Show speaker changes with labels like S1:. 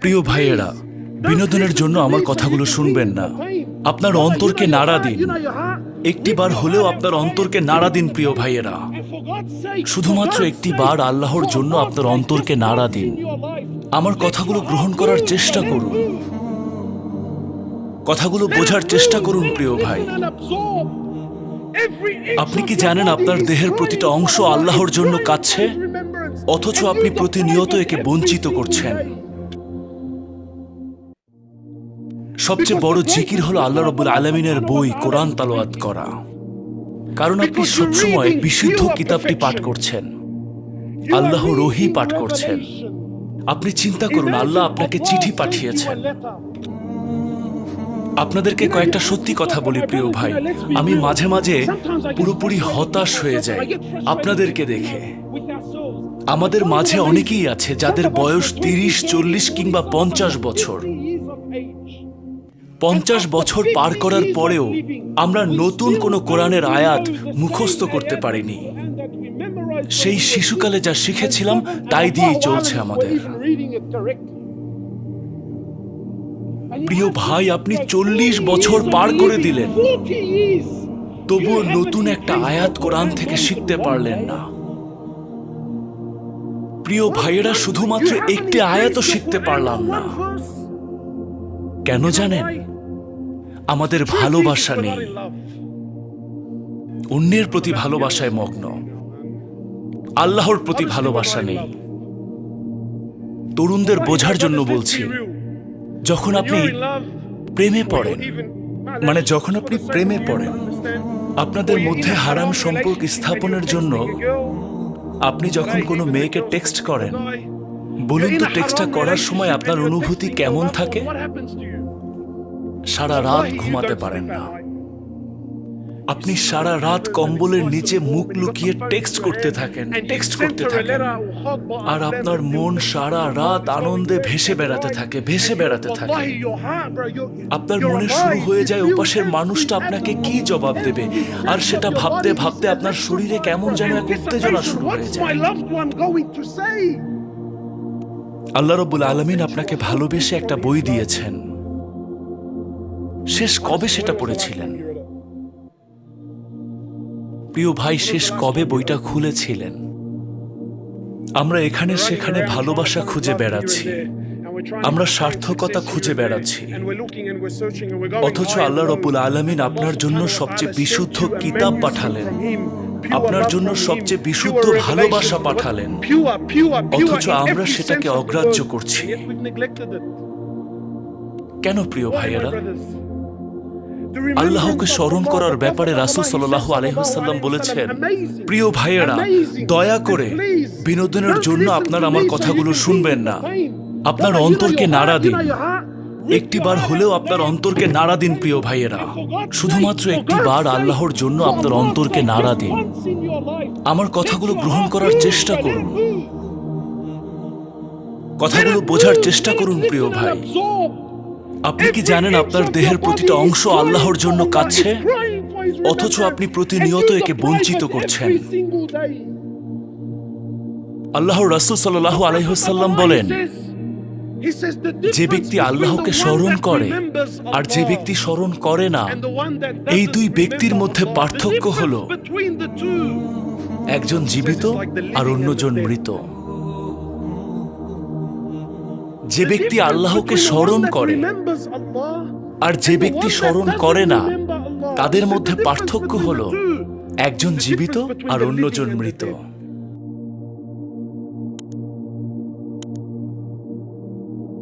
S1: প্রিয় ভাইয়েরা, বিনোদনের জন্য আমার কথাগুলো শুনবেন না। আপনার অন্তরকে নাড়া দিন। একটিবার হলেও আপনার অন্তরকে নাড়া দিন প্রিয় ভাইয়েরা। শুধুমাত্র একটিবার আল্লাহর জন্য আপনার অন্তরকে নাড়া দিন। আমার কথাগুলো গ্রহণ করার চেষ্টা করুন, কথাগুলো বোঝার চেষ্টা করুন প্রিয় ভাই। আপনি কি জানেন আপনার দেহের প্রতিটা অংশ আল্লাহর জন্য কাঁদছে, অথচ আপনি প্রতিনিয়ত একে বঞ্চিত করছেন। সবচেয়ে বড় জিকির হলো আল্লাহ রাব্বুল আলামিনের বই কোরআন তালাওয়াত করা। কারণ আপনি সবসময় বিশুদ্ধ কিতাবটি পাঠ করছেন, আল্লাহর ওহী পাঠ করছেন। আপনি চিন্তা করুন, আল্লাহ আপনাকে চিঠি পাঠিয়েছেন। আপনাদেরকে কয়েকটা সত্যি কথা বলি প্রিয় ভাই, আমি মাঝে মাঝে পুরোপুরি হতাশ হয়ে যাই আপনাদেরকে দেখে। আমাদের মাঝে অনেকেই আছে যাদের বয়স 30, 40 কিংবা 50 বছর। 50 বছর পার করার পরেও আমরা নতুন কোনো কোরআনের আয়াত মুখস্থ করতে পারিনি। সেই শিশুকালে যা শিখেছিলাম তাই দিয়েই চলছে আমাদের। প্রিয় ভাই, আপনি 40 বছর পার করে দিলেন, তবুও নতুন একটা আয়াত কোরআন থেকে শিখতে পারলেন না। প্রিয় ভাইয়েরা, শুধুমাত্র একটি আয়াতও শিখতে পারলাম না। কেন জানেন? আমাদের ভালোবাসা নেই, অন্যের প্রতি ভালোবাসায় মগ্ন, আল্লাহর প্রতি ভালোবাসা নেই। তরুণদের বোঝার জন্য বলছি, যখন আপনি প্রেমে পড়েন, যখন আপনি প্রেমে পড়েন, আপনাদের মধ্যে হারাম সম্পর্ক স্থাপনের জন্য আপনি যখন কোনো মেয়েকে টেক্সট করেন, বলুন তো টেক্সটটা করার সময় আপনার অনুভূতি কেমন থাকে? সারা রাত ঘুমাতে পারেন না, আপনি সারা রাত কম্বলের নিচে মুখ লুকিয়ে টেক্সট করতে থাকেন, আর আপনার মন সারা রাত আনন্দে ভেসে বেড়াতে থাকে। আপনার মনে শুরু হয়ে যায় ওপাশের মানুষটা আপনাকে কি জবাব দেবে, আর সেটা ভাবতে ভাবতে আপনার শরীরে কেমন যেন এক উত্তেজনা শুরু হয়ে যায়। আল্লাহ রাব্বুল আলামিন আপনাকে ভালোবেসে একটা বই দিয়েছেন। শেষ কবে সেটা পড়েছিলেন? প্রিয় ভাই, শেষ কবে বইটা খুলেছিলেন? আমরা এখানে সেখানে ভালোবাসা খুঁজে বেড়াচ্ছি, আমরা সার্থকতা খুঁজে বেড়াচ্ছি, অথচ আল্লাহ রাব্বুল আলামিন আপনার জন্য সবচেয়ে বিশুদ্ধ কিতাব পাঠালেন, আপনার জন্য সবচেয়ে বিশুদ্ধ ভালোবাসা পাঠালেন, অথচ আমরা সেটাকে অগ্রাহ্য করছি। কেন প্রিয় ভাইয়েরা? আল্লাহকে স্মরণ করার ব্যাপারে রাসূল সাল্লাল্লাহু আলাইহি ওয়াসাল্লাম বলেছেন, প্রিয় ভাইয়েরা, দয়া করে বিনোদনের জন্য আপনারা আমার কথাগুলো শুনবেন না। আপনার অন্তরকে নাড়া দিন। একটিবার হলেও আপনার অন্তরকে নাড়া দিন প্রিয় ভাইয়েরা। শুধুমাত্র একটিবার আল্লাহর জন্য আপনার অন্তরকে নাড়া দিন। আমার কথাগুলো গ্রহণ করার চেষ্টা করুন, কথাগুলো বোঝার চেষ্টা করুন প্রিয় ভাই। আপনি কি জানেন আপনার দেহের প্রতিটা অংশ আল্লাহর জন্য কাঁদছে, অথচ আপনি প্রতিনিয়ত একে বঞ্চিত করছেন। আল্লাহর রাসূল সাল্লাল্লাহু আলাইহি ওয়াসাল্লাম বলেন, যে ব্যক্তি আল্লাহকে স্মরণ করে আর যে ব্যক্তি স্মরণ করে না, এই দুই ব্যক্তির মধ্যে পার্থক্য হলো একজন জীবিত আর অন্যজন মৃত। যে ব্যক্তি আল্লাহকে স্মরণ করে আর যে ব্যক্তি স্মরণ করে না, তাদের মধ্যে পার্থক্য হলো একজন জীবিত আর অন্যজন মৃত।